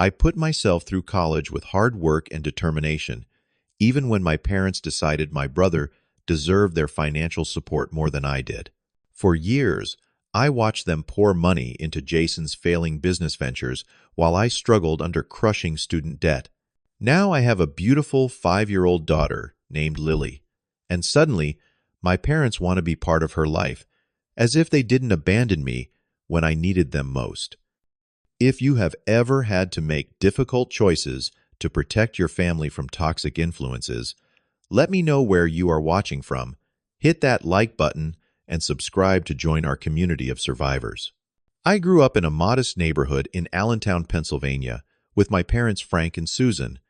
I put myself through college with hard work and determination, even when my parents decided my brother deserved their financial support more than I did. For years, I watched them pour money into Jason's failing business ventures while I struggled under crushing student debt. Now I have a beautiful 5-year-old daughter named Lily, and suddenly my parents want to be part of her life, as if they didn't abandon me when I needed them most. If you have ever had to make difficult choices to protect your family from toxic influences, let me know where you are watching from. Hit that like button and subscribe to join our community of survivors. I grew up in a modest neighborhood in Allentown, Pennsylvania, with my parents Frank and Susan.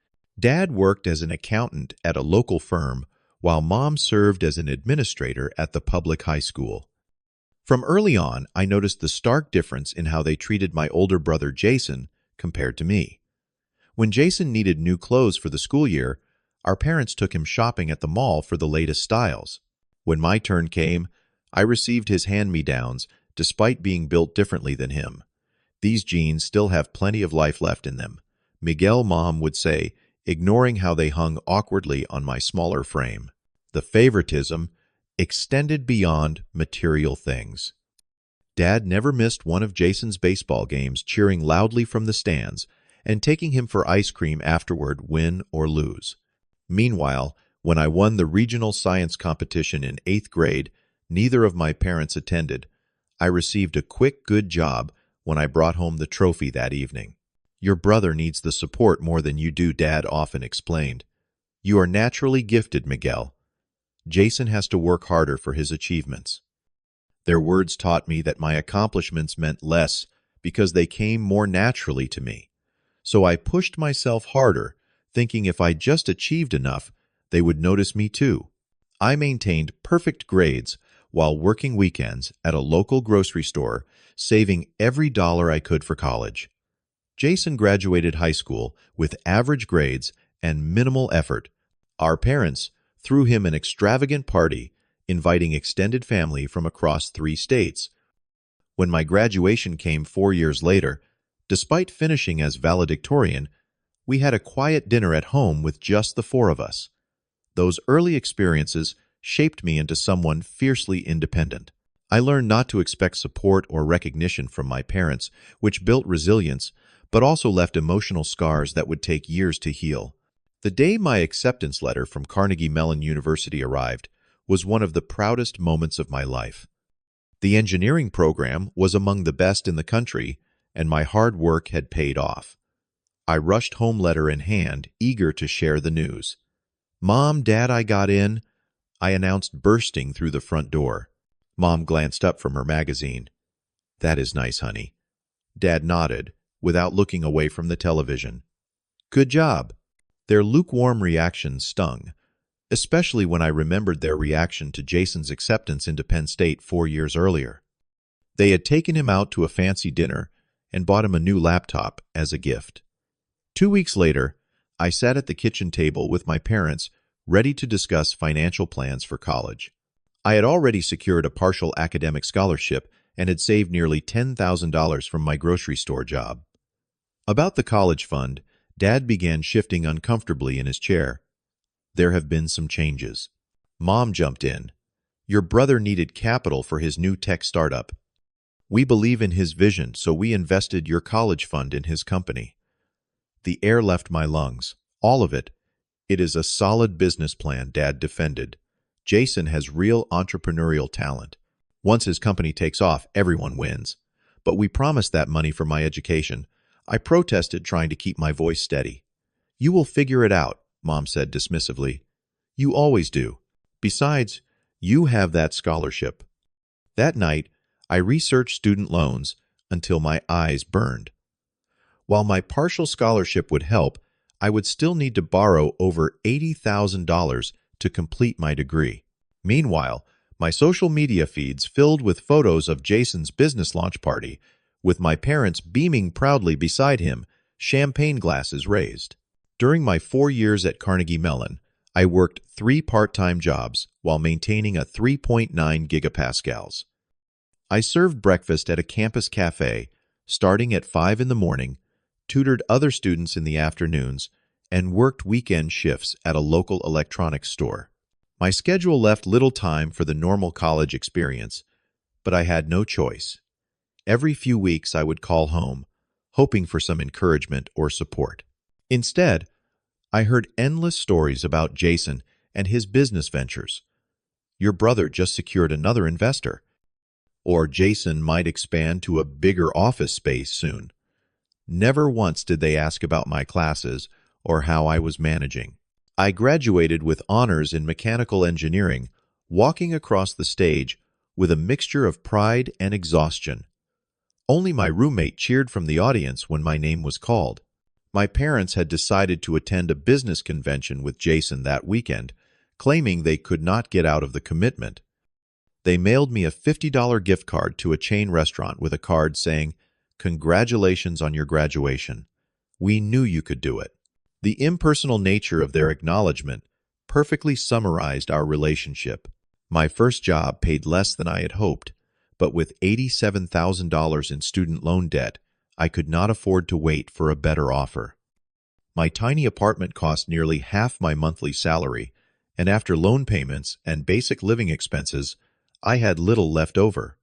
Dad worked as an accountant at a local firm, while Mom served as an administrator at the public high school. From early on, I noticed the stark difference in how they treated my older brother Jason compared to me. When Jason needed new clothes for the school year, our parents took him shopping at the mall for the latest styles. When my turn came, I received his hand-me-downs, despite being built differently than him. These jeans still have plenty of life left in them, Miguel, Mom would say, ignoring how they hung awkwardly on my smaller frame. The favoritism extended beyond material things. Dad never missed one of Jason's baseball games, cheering loudly from the stands and taking him for ice cream afterward, win or lose. Meanwhile, when I won the regional science competition in 8th grade, neither of my parents attended. I received a quick good job when I brought home the trophy that evening. "Your brother needs the support more than you do," Dad often explained. "You are naturally gifted, Miguel. Jason has to work harder for his achievements." Their words taught me that my accomplishments meant less because they came more naturally to me. So I pushed myself harder, thinking if I just achieved enough, they would notice me too. I maintained perfect grades while working weekends at a local grocery store, saving every dollar I could for college. Jason graduated high school with average grades and minimal effort. Our parents threw him an extravagant party, inviting extended family from across 3 states. When my graduation came 4 years later, despite finishing as valedictorian, we had a quiet dinner at home with just the 4 of us. Those early experiences shaped me into someone fiercely independent. I learned not to expect support or recognition from my parents, which built resilience, but also left emotional scars that would take years to heal. The day my acceptance letter from Carnegie Mellon University arrived was one of the proudest moments of my life. The engineering program was among the best in the country, and my hard work had paid off. I rushed home, letter in hand, eager to share the news. "Mom, Dad, I got in," I announced, bursting through the front door. Mom glanced up from her magazine. "That is nice, honey." Dad nodded, without looking away from the television. "Good job." Their lukewarm reaction stung, especially when I remembered their reaction to Jason's acceptance into Penn State 4 years earlier. They had taken him out to a fancy dinner and bought him a new laptop as a gift. 2 weeks later, I sat at the kitchen table with my parents, ready to discuss financial plans for college. I had already secured a partial academic scholarship and had saved nearly $10,000 from my grocery store job. About the college fund, Dad began shifting uncomfortably in his chair. "There have been some changes." Mom jumped in. "Your brother needed capital for his new tech startup. We believe in his vision, so we invested your college fund in his company." The air left my lungs. All of it. "It is a solid business plan," Dad defended. "Jason has real entrepreneurial talent. Once his company takes off, everyone wins. But we promised that money for my education." I protested, trying to keep my voice steady. "You will figure it out," Mom said dismissively. "You always do. Besides, you have that scholarship." That night, I researched student loans until my eyes burned. While my partial scholarship would help, I would still need to borrow over $80,000 to complete my degree. Meanwhile, my social media feeds filled with photos of Jason's business launch party, with my parents beaming proudly beside him, champagne glasses raised. During my 4 years at Carnegie Mellon, I worked 3 part-time jobs while maintaining a 3.9 gigapascals. I served breakfast at a campus cafe, starting at 5 in the morning, tutored other students in the afternoons, and worked weekend shifts at a local electronics store. My schedule left little time for the normal college experience, but I had no choice. Every few weeks I would call home, hoping for some encouragement or support. Instead, I heard endless stories about Jason and his business ventures. Your brother just secured another investor. Or Jason might expand to a bigger office space soon. Never once did they ask about my classes or how I was managing. I graduated with honors in mechanical engineering, walking across the stage with a mixture of pride and exhaustion. Only my roommate cheered from the audience when my name was called. My parents had decided to attend a business convention with Jason that weekend, claiming they could not get out of the commitment. They mailed me a $50 gift card to a chain restaurant with a card saying, "Congratulations on your graduation. We knew you could do it." The impersonal nature of their acknowledgement perfectly summarized our relationship. My first job paid less than I had hoped, but with $87,000 in student loan debt, I could not afford to wait for a better offer. My tiny apartment cost nearly half my monthly salary, and after loan payments and basic living expenses, I had little left over.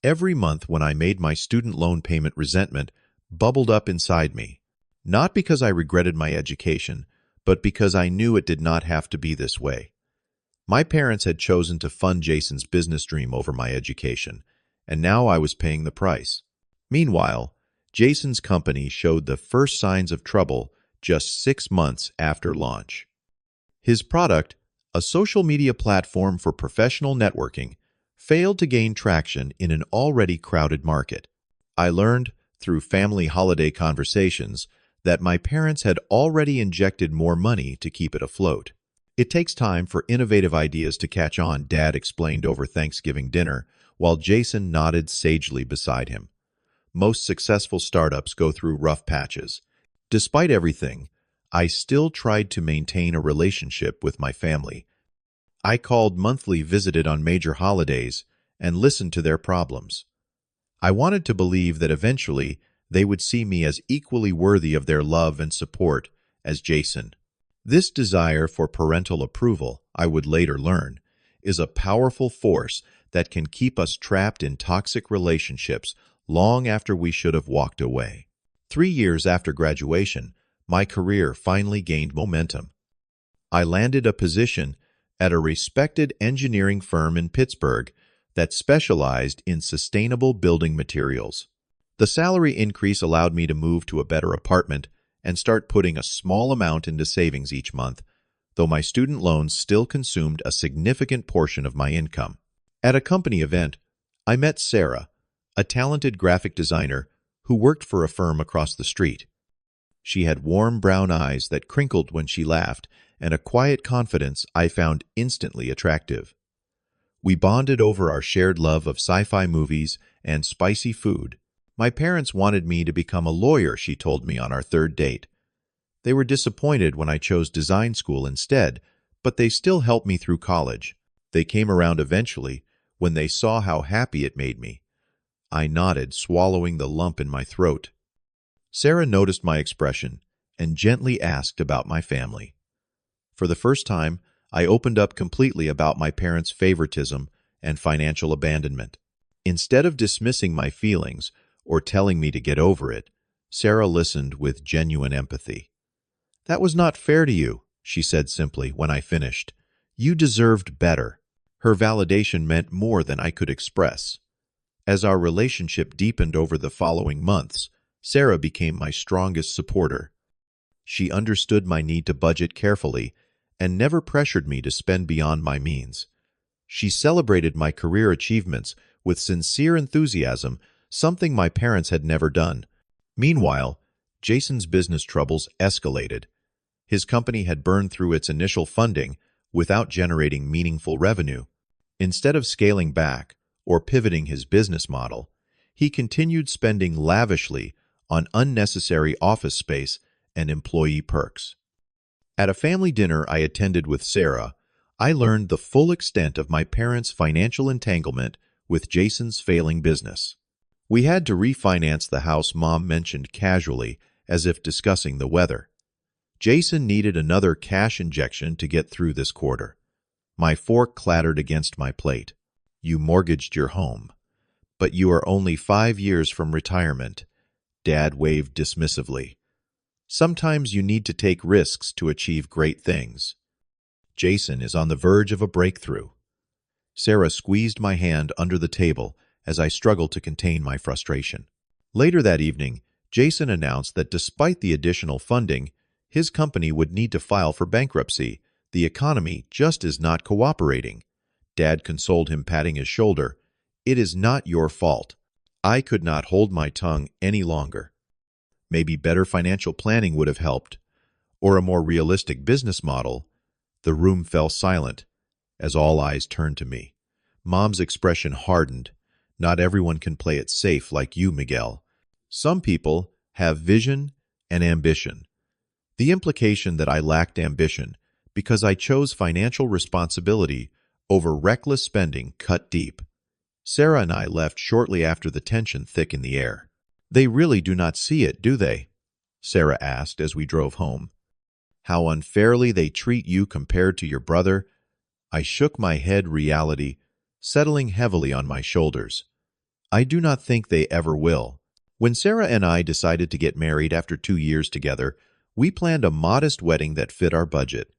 Every month when I made my student loan payment, resentment bubbled up inside me, not because I regretted my education, but because I knew it did not have to be this way. My parents had chosen to fund Jason's business dream over my education, and now I was paying the price. Meanwhile, Jason's company showed the first signs of trouble just 6 months after launch. His product, a social media platform for professional networking, failed to gain traction in an already crowded market. I learned, through family holiday conversations, that my parents had already injected more money to keep it afloat. "It takes time for innovative ideas to catch on," Dad explained over Thanksgiving dinner, while Jason nodded sagely beside him. Most successful startups go through rough patches. Despite everything, I still tried to maintain a relationship with my family. I called monthly, visited on major holidays, and listened to their problems. I wanted to believe that eventually they would see me as equally worthy of their love and support as Jason. This desire for parental approval, I would later learn, is a powerful force that can keep us trapped in toxic relationships long after we should have walked away. 3 years after graduation, my career finally gained momentum. I landed a position at a respected engineering firm in Pittsburgh that specialized in sustainable building materials. The salary increase allowed me to move to a better apartment and start putting a small amount into savings each month, though my student loans still consumed a significant portion of my income. At a company event, I met Sarah, a talented graphic designer who worked for a firm across the street. She had warm brown eyes that crinkled when she laughed and a quiet confidence I found instantly attractive. We bonded over our shared love of sci-fi movies and spicy food. My parents wanted me to become a lawyer, she told me on our third date. They were disappointed when I chose design school instead, but they still helped me through college. They came around eventually when they saw how happy it made me. I nodded, swallowing the lump in my throat. Sarah noticed my expression and gently asked about my family. For the first time, I opened up completely about my parents' favoritism and financial abandonment. Instead of dismissing my feelings or telling me to get over it, Sarah listened with genuine empathy. "That was not fair to you," she said simply when I finished. "You deserved better." Her validation meant more than I could express. As our relationship deepened over the following months, Sarah became my strongest supporter. She understood my need to budget carefully and never pressured me to spend beyond my means. She celebrated my career achievements with sincere enthusiasm, something my parents had never done. Meanwhile, Jason's business troubles escalated. His company had burned through its initial funding without generating meaningful revenue. Instead of scaling back or pivoting his business model, he continued spending lavishly on unnecessary office space and employee perks. At a family dinner I attended with Sarah, I learned the full extent of my parents' financial entanglement with Jason's failing business. We had to refinance the house Mom mentioned casually as if discussing the weather. Jason needed another cash injection to get through this quarter. My fork clattered against my plate. You mortgaged your home. But you are only 5 years from retirement, Dad waved dismissively. Sometimes you need to take risks to achieve great things. Jason is on the verge of a breakthrough. Sarah squeezed my hand under the table as I struggled to contain my frustration. Later that evening, Jason announced that despite the additional funding, his company would need to file for bankruptcy. The economy just is not cooperating. Dad consoled him, patting his shoulder. It is not your fault. I could not hold my tongue any longer. Maybe better financial planning would have helped, or a more realistic business model. The room fell silent as all eyes turned to me. Mom's expression hardened. Not everyone can play it safe like you, Miguel. Some people have vision and ambition. The implication that I lacked ambition because I chose financial responsibility over reckless spending cut deep. Sarah and I left shortly after the tension thickened in the air. They really do not see it, do they? Sarah asked as we drove home. How unfairly they treat you compared to your brother. I shook my head, reality settling heavily on my shoulders. I do not think they ever will. When Sarah and I decided to get married after 2 years together, we planned a modest wedding that fit our budget.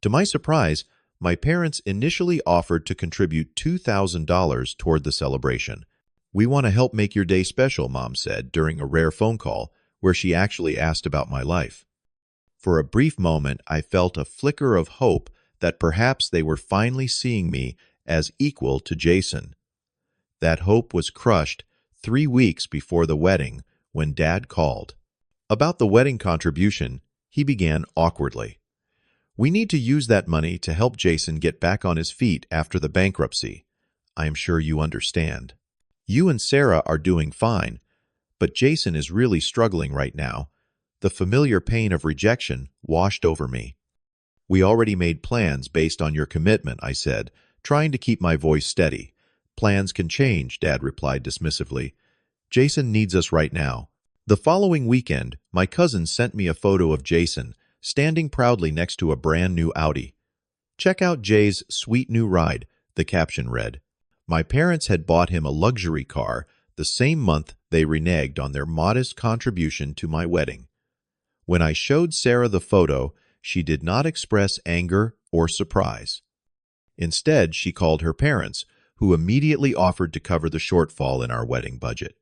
To my surprise, my parents initially offered to contribute $2,000 toward the celebration. We want to help make your day special, Mom said during a rare phone call where she actually asked about my life. For a brief moment, I felt a flicker of hope that perhaps they were finally seeing me as equal to Jason. That hope was crushed 3 weeks before the wedding when Dad called. About the wedding contribution, he began awkwardly. We need to use that money to help Jason get back on his feet after the bankruptcy. I am sure you understand. You and Sarah are doing fine, but Jason is really struggling right now. The familiar pain of rejection washed over me. We already made plans based on your commitment, I said, trying to keep my voice steady. Plans can change, Dad replied dismissively. Jason needs us right now. The following weekend, my cousin sent me a photo of Jason standing proudly next to a brand new Audi. Check out Jay's sweet new ride, the caption read. My parents had bought him a luxury car the same month they reneged on their modest contribution to my wedding. When I showed Sarah the photo, she did not express anger or surprise. Instead, she called her parents, who immediately offered to cover the shortfall in our wedding budget.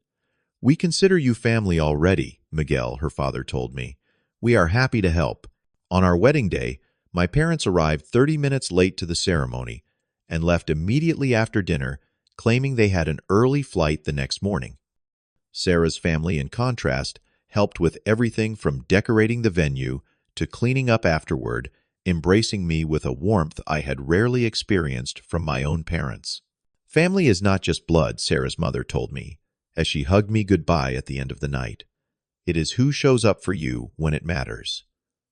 We consider you family already, Miguel, her father told me. We are happy to help. On our wedding day, my parents arrived 30 minutes late to the ceremony and left immediately after dinner, claiming they had an early flight the next morning. Sarah's family, in contrast, helped with everything from decorating the venue to cleaning up afterward, embracing me with a warmth I had rarely experienced from my own parents. Family is not just blood, Sarah's mother told me, as she hugged me goodbye at the end of the night. It is who shows up for you when it matters.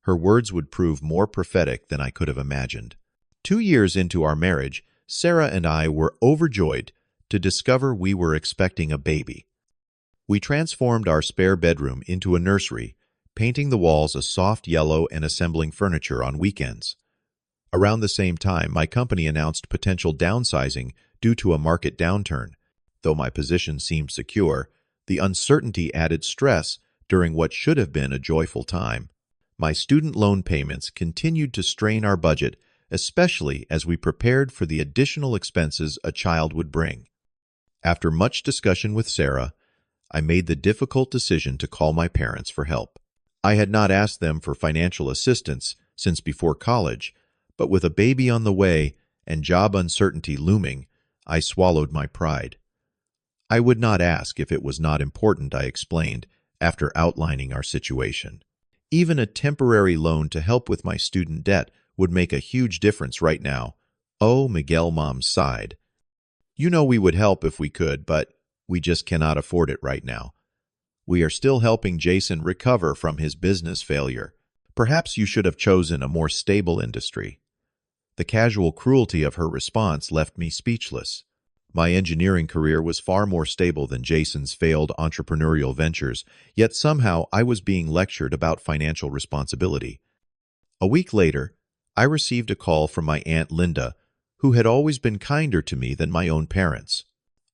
Her words would prove more prophetic than I could have imagined. 2 years into our marriage, Sarah and I were overjoyed to discover we were expecting a baby. We transformed our spare bedroom into a nursery, painting the walls a soft yellow and assembling furniture on weekends. Around the same time, my company announced potential downsizing due to a market downturn. Though my position seemed secure, the uncertainty added stress during what should have been a joyful time. My student loan payments continued to strain our budget, especially as we prepared for the additional expenses a child would bring. After much discussion with Sarah, I made the difficult decision to call my parents for help. I had not asked them for financial assistance since before college, but with a baby on the way and job uncertainty looming, I swallowed my pride. I would not ask if it was not important, I explained, after outlining our situation. Even a temporary loan to help with my student debt would make a huge difference right now. Oh, Miguel, Mom sighed. You know we would help if we could, but we just cannot afford it right now. We are still helping Jason recover from his business failure. Perhaps you should have chosen a more stable industry. The casual cruelty of her response left me speechless. My engineering career was far more stable than Jason's failed entrepreneurial ventures, yet somehow I was being lectured about financial responsibility. A week later, I received a call from my Aunt Linda, who had always been kinder to me than my own parents.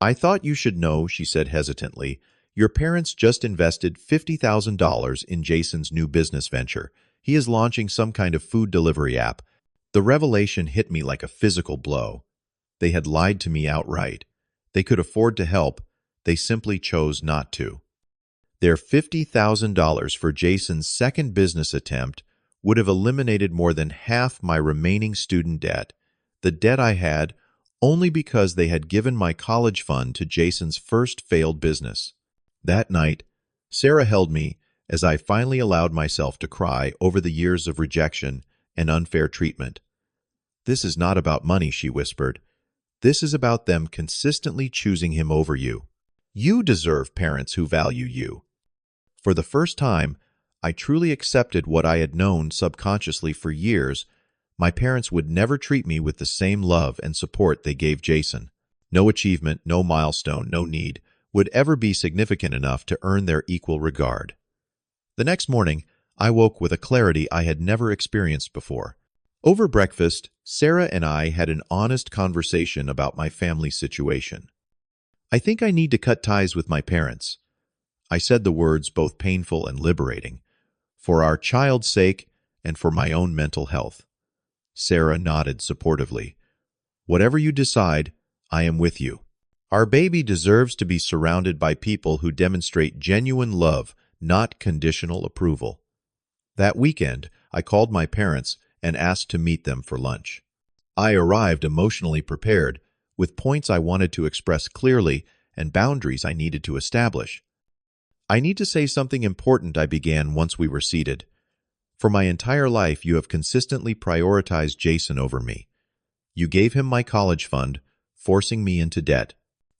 "I thought you should know," she said hesitantly. "Your parents just invested $50,000 in Jason's new business venture. He is launching some kind of food delivery app." The revelation hit me like a physical blow. They had lied to me outright. They could afford to help. They simply chose not to. Their $50,000 for Jason's second business attempt would have eliminated more than half my remaining student debt, the debt I had only because they had given my college fund to Jason's first failed business. That night, Sarah held me as I finally allowed myself to cry over the years of rejection and unfair treatment. "This is not about money," she whispered. "This is about them consistently choosing him over you. You deserve parents who value you." For the first time, I truly accepted what I had known subconsciously for years. My parents would never treat me with the same love and support they gave Jason. No achievement, no milestone, no need would ever be significant enough to earn their equal regard. The next morning, I woke with a clarity I had never experienced before. Over breakfast, Sarah and I had an honest conversation about my family situation. "I think I need to cut ties with my parents." I said the words both painful and liberating, for our child's sake and for my own mental health. Sarah nodded supportively. "Whatever you decide, I am with you. Our baby deserves to be surrounded by people who demonstrate genuine love, not conditional approval." That weekend, I called my parents and asked to meet them for lunch. I arrived emotionally prepared, with points I wanted to express clearly and boundaries I needed to establish. "I need to say something important," I began once we were seated. "For my entire life, you have consistently prioritized Jason over me. You gave him my college fund, forcing me into debt.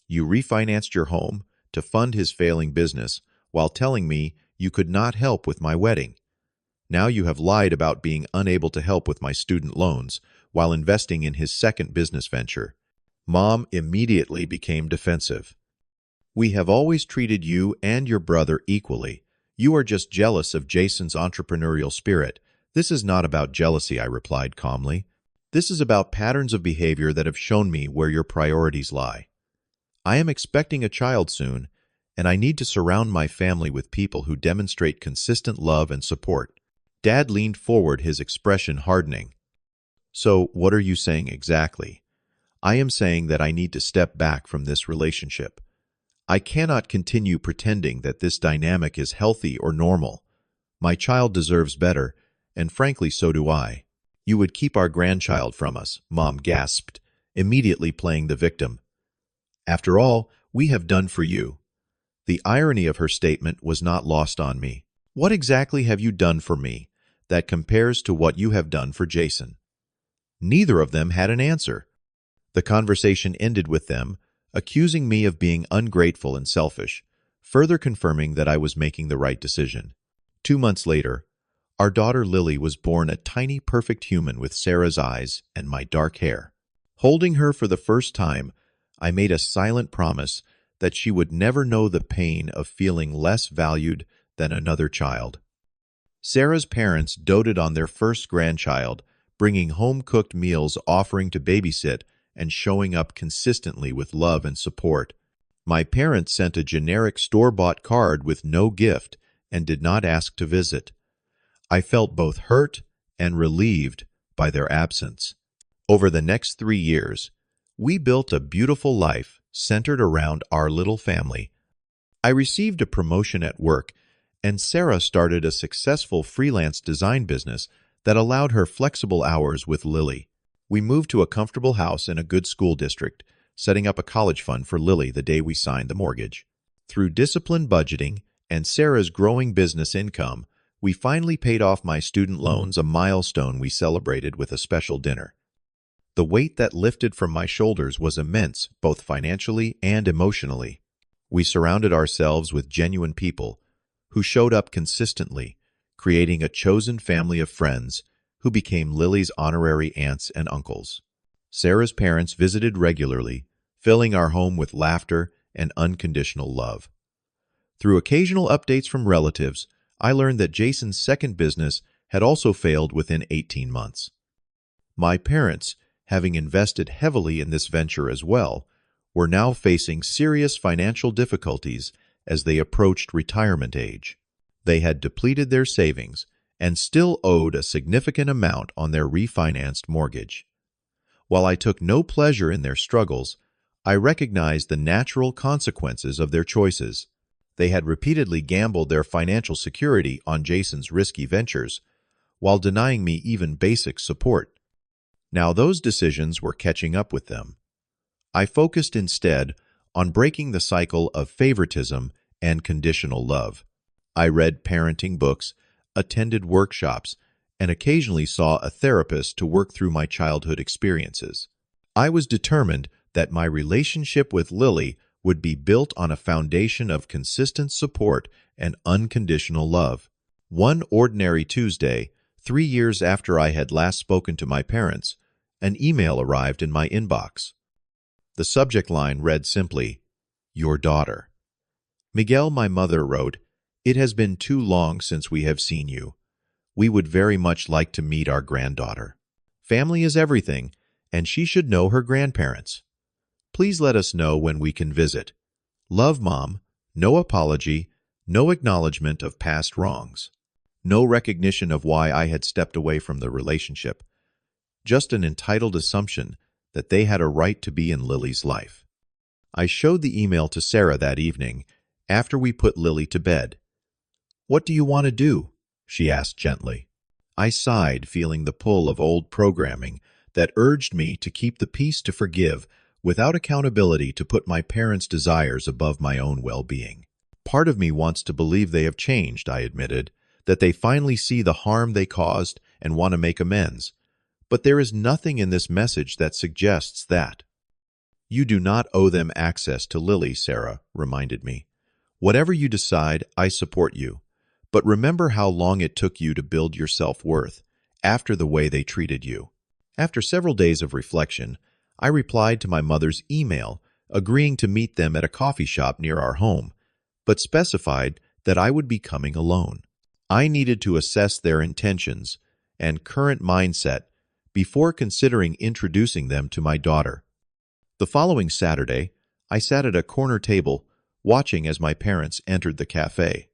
You refinanced your home to fund his failing business while telling me you could not help with my wedding. Now you have lied about being unable to help with my student loans while investing in his second business venture." Mom immediately became defensive. "We have always treated you and your brother equally. You are just jealous of Jason's entrepreneurial spirit." "This is not about jealousy," I replied calmly. "This is about patterns of behavior that have shown me where your priorities lie. I am expecting a child soon, and I need to surround my family with people who demonstrate consistent love and support." Dad leaned forward, his expression hardening. "So, what are you saying exactly?" "I am saying that I need to step back from this relationship. I cannot continue pretending that this dynamic is healthy or normal. My child deserves better, and frankly, so do I." "You would keep our grandchild from us," Mom gasped, immediately playing the victim. "After all we have done for you." The irony of her statement was not lost on me. "What exactly have you done for me that compares to what you have done for Jason?" Neither of them had an answer. The conversation ended with them accusing me of being ungrateful and selfish, further confirming that I was making the right decision. 2 months later, our daughter Lily was born, a tiny, perfect human with Sarah's eyes and my dark hair. Holding her for the first time, I made a silent promise that she would never know the pain of feeling less valued than another child. Sarah's parents doted on their first grandchild, bringing home-cooked meals, offering to babysit, and showing up consistently with love and support. My parents sent a generic store-bought card with no gift and did not ask to visit. I felt both hurt and relieved by their absence. Over the next 3 years, we built a beautiful life centered around our little family. I received a promotion at work, and Sarah started a successful freelance design business that allowed her flexible hours with Lily. We moved to a comfortable house in a good school district, setting up a college fund for Lily the day we signed the mortgage. Through disciplined budgeting and Sarah's growing business income, we finally paid off my student loans, a milestone we celebrated with a special dinner. The weight that lifted from my shoulders was immense, both financially and emotionally. We surrounded ourselves with genuine people who showed up consistently, creating a chosen family of friends who became Lily's honorary aunts and uncles. Sarah's parents visited regularly, filling our home with laughter and unconditional love. Through occasional updates from relatives, I learned that Jason's second business had also failed within 18 months. My parents, having invested heavily in this venture as well, were now facing serious financial difficulties as they approached retirement age. They had depleted their savings and still owed a significant amount on their refinanced mortgage. While I took no pleasure in their struggles, I recognized the natural consequences of their choices. They had repeatedly gambled their financial security on Jason's risky ventures, while denying me even basic support. Now those decisions were catching up with them. I focused instead on breaking the cycle of favoritism and conditional love. I read parenting books, attended workshops, and occasionally saw a therapist to work through my childhood experiences. I was determined that my relationship with Lily would be built on a foundation of consistent support and unconditional love. One ordinary Tuesday, 3 years after I had last spoken to my parents, an email arrived in my inbox. The subject line read simply, "Your daughter." Miguel, my mother, wrote, "It has been too long since we have seen you. We would very much like to meet our granddaughter. Family is everything, and she should know her grandparents. Please let us know when we can visit. Love, Mom. No apology, no acknowledgement of past wrongs. No recognition of why I had stepped away from the relationship. Just an entitled assumption that they had a right to be in Lily's life." I showed the email to Sarah that evening, after we put Lily to bed. "What do you want to do?" she asked gently. I sighed, feeling the pull of old programming that urged me to keep the peace to forgive without accountability to put my parents' desires above my own well-being. Part of me wants to believe they have changed, I admitted, that they finally see the harm they caused and want to make amends. But there is nothing in this message that suggests that. "You do not owe them access to Lily," Sarah reminded me. "Whatever you decide, I support you. But remember how long it took you to build your self-worth after the way they treated you." After several days of reflection, I replied to my mother's email, agreeing to meet them at a coffee shop near our home, but specified that I would be coming alone. I needed to assess their intentions and current mindset before considering introducing them to my daughter. The following Saturday, I sat at a corner table, watching as my parents entered the cafe.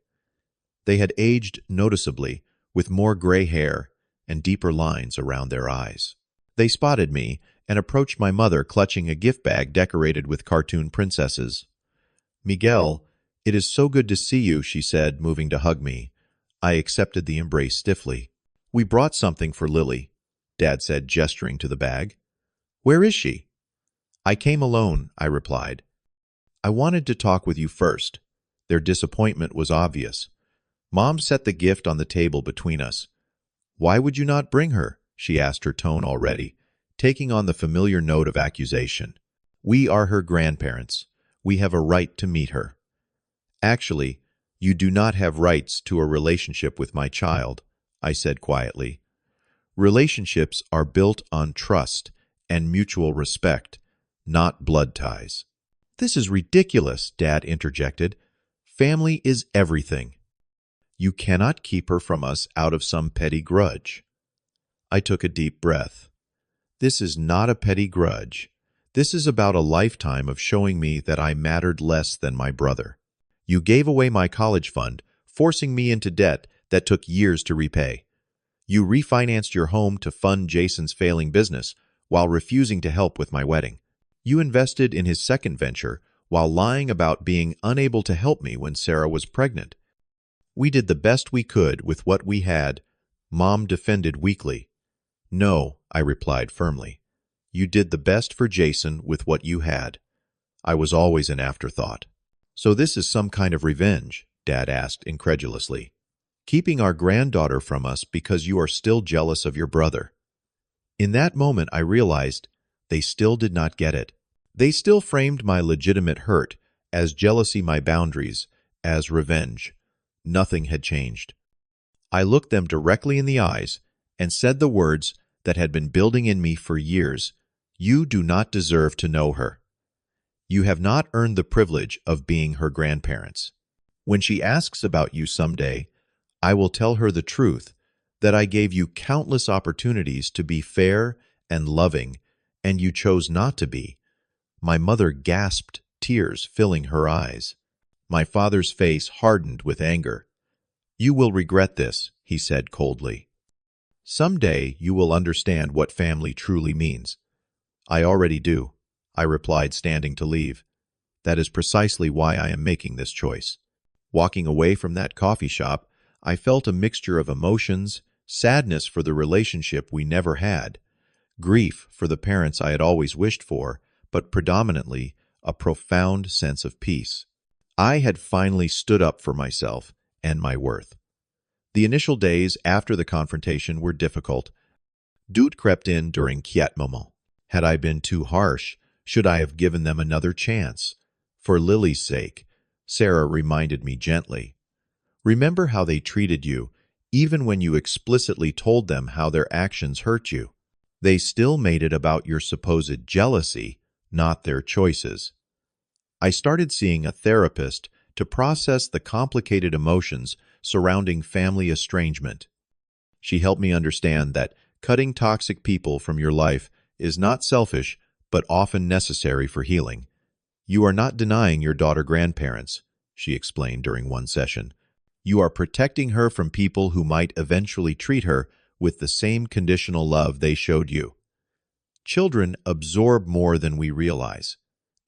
They had aged noticeably, with more gray hair and deeper lines around their eyes. They spotted me and approached my mother, clutching a gift bag decorated with cartoon princesses. "Miguel, it is so good to see you," she said, moving to hug me. I accepted the embrace stiffly. "We brought something for Lily," Dad said, gesturing to the bag. "Where is she?" "I came alone," I replied. "I wanted to talk with you first." Their disappointment was obvious. Mom set the gift on the table between us. "Why would you not bring her?" she asked, her tone already taking on the familiar note of accusation. "We are her grandparents. We have a right to meet her." "Actually, you do not have rights to a relationship with my child," I said quietly. "Relationships are built on trust and mutual respect, not blood ties." "This is ridiculous," Dad interjected. "Family is everything." "You cannot keep her from us out of some petty grudge." I took a deep breath. "This is not a petty grudge. This is about a lifetime of showing me that I mattered less than my brother. You gave away my college fund, forcing me into debt that took years to repay. You refinanced your home to fund Jason's failing business while refusing to help with my wedding. You invested in his second venture while lying about being unable to help me when Sarah was pregnant. We did the best we could with what we had," Mom defended weakly. "No," I replied firmly. "You did the best for Jason with what you had. I was always an afterthought." "So this is some kind of revenge?" Dad asked incredulously. "Keeping our granddaughter from us because you are still jealous of your brother." In that moment, I realized they still did not get it. They still framed my legitimate hurt as jealousy, my boundaries as revenge. Nothing had changed. I looked them directly in the eyes and said the words that had been building in me for years. "You do not deserve to know her." You have not earned the privilege of being her grandparents. When she asks about you someday, I will tell her the truth, that I gave you countless opportunities to be fair and loving, and you chose not to be. My mother gasped, tears filling her eyes. My father's face hardened with anger. You will regret this, he said coldly. Someday you will understand what family truly means. I already do, I replied, standing to leave. That is precisely why I am making this choice. Walking away from that coffee shop, I felt a mixture of emotions, sadness for the relationship we never had, grief for the parents I had always wished for, but predominantly a profound sense of peace. I had finally stood up for myself and my worth. The initial days after the confrontation were difficult. Doute crept in during quiet moments. Had I been too harsh? Should I have given them another chance? For Lily's sake, Sarah reminded me gently. Remember how they treated you, even when you explicitly told them how their actions hurt you. They still made it about your supposed jealousy, not their choices. I started seeing a therapist to process the complicated emotions surrounding family estrangement. She helped me understand that cutting toxic people from your life is not selfish, but often necessary for healing. You are not denying your daughter grandparents, she explained during one session. You are protecting her from people who might eventually treat her with the same conditional love they showed you. Children absorb more than we realize.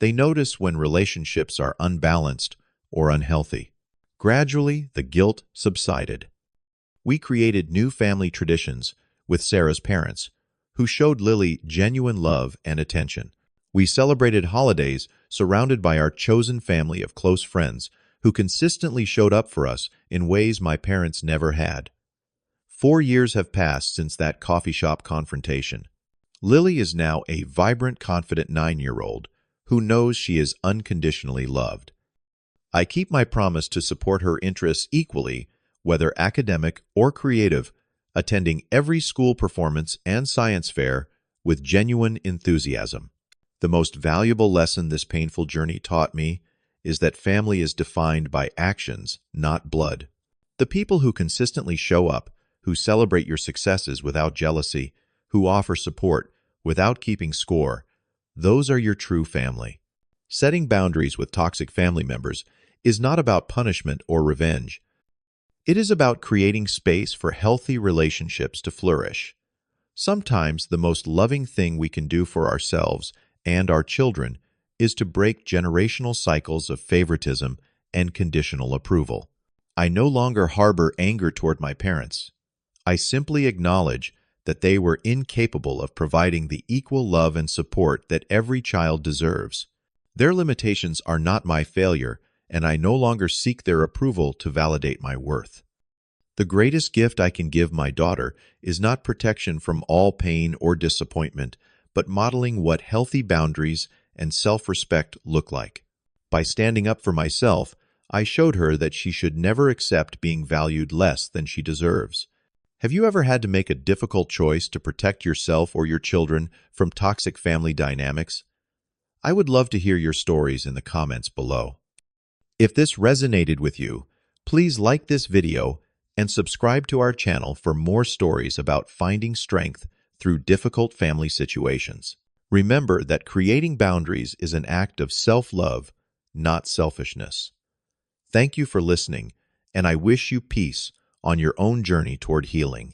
They notice when relationships are unbalanced or unhealthy. Gradually, the guilt subsided. We created new family traditions with Sarah's parents, who showed Lily genuine love and attention. We celebrated holidays surrounded by our chosen family of close friends who consistently showed up for us in ways my parents never had. 4 years have passed since that coffee shop confrontation. Lily is now a vibrant, confident 9-year-old who knows she is unconditionally loved. I keep my promise to support her interests equally, whether academic or creative, attending every school performance and science fair with genuine enthusiasm. The most valuable lesson this painful journey taught me is that family is defined by actions, not blood. The people who consistently show up, who celebrate your successes without jealousy, who offer support without keeping score, those are your true family. Setting boundaries with toxic family members is not about punishment or revenge. It is about creating space for healthy relationships to flourish. Sometimes the most loving thing we can do for ourselves and our children is to break generational cycles of favoritism and conditional approval. I no longer harbor anger toward my parents. I simply acknowledge that they were incapable of providing the equal love and support that every child deserves. Their limitations are not my failure, and I no longer seek their approval to validate my worth. The greatest gift I can give my daughter is not protection from all pain or disappointment, but modeling what healthy boundaries and self-respect look like. By standing up for myself, I showed her that she should never accept being valued less than she deserves. Have you ever had to make a difficult choice to protect yourself or your children from toxic family dynamics? I would love to hear your stories in the comments below. If this resonated with you, please like this video and subscribe to our channel for more stories about finding strength through difficult family situations. Remember that creating boundaries is an act of self-love, not selfishness. Thank you for listening, and I wish you peace on your own journey toward healing.